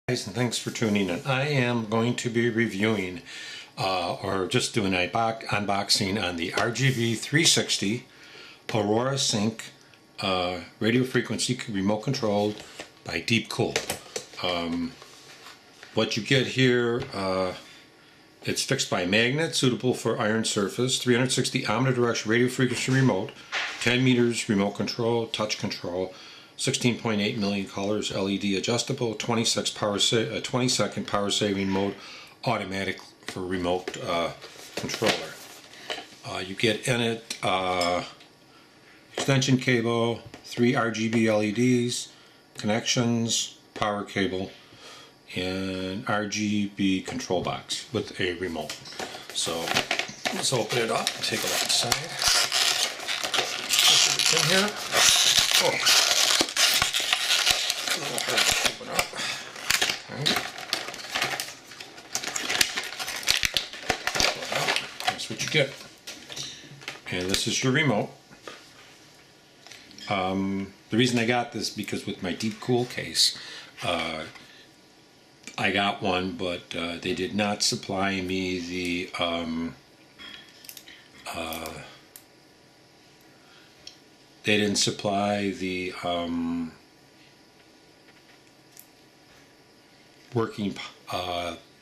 Guys, and thanks for tuning in. I am going to be reviewing or just doing an unboxing on the RGB 360 Aurora Sync radio frequency remote controlled by Deepcool. What you get here, it's fixed by magnet, suitable for iron surface, 360 omnidirectional radio frequency remote, 10 meters remote control, touch control, 16.8 million colors, LED adjustable, 20-second power saving mode, automatic for remote controller. You get in it extension cable, 3 RGB LEDs, connections, power cable, and RGB control box with a remote. So let's open it up and take a look inside. What's in here? Oh. A little hard to open up. Okay. That's what you get. And this is your remote. The reason I got this because with my Deepcool case, I got one, but they did not supply me the they didn't supply the working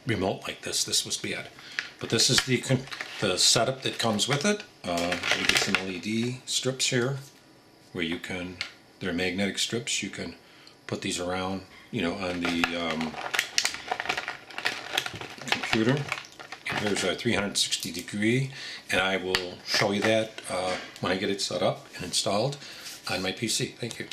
remote like this. This was bad, but this is the setup that comes with it. You get some LED strips here, where you can, they're magnetic strips. You can put these around, you know, on the computer. And here's a 360 degree, and I will show you that when I get it set up and installed on my PC. Thank you.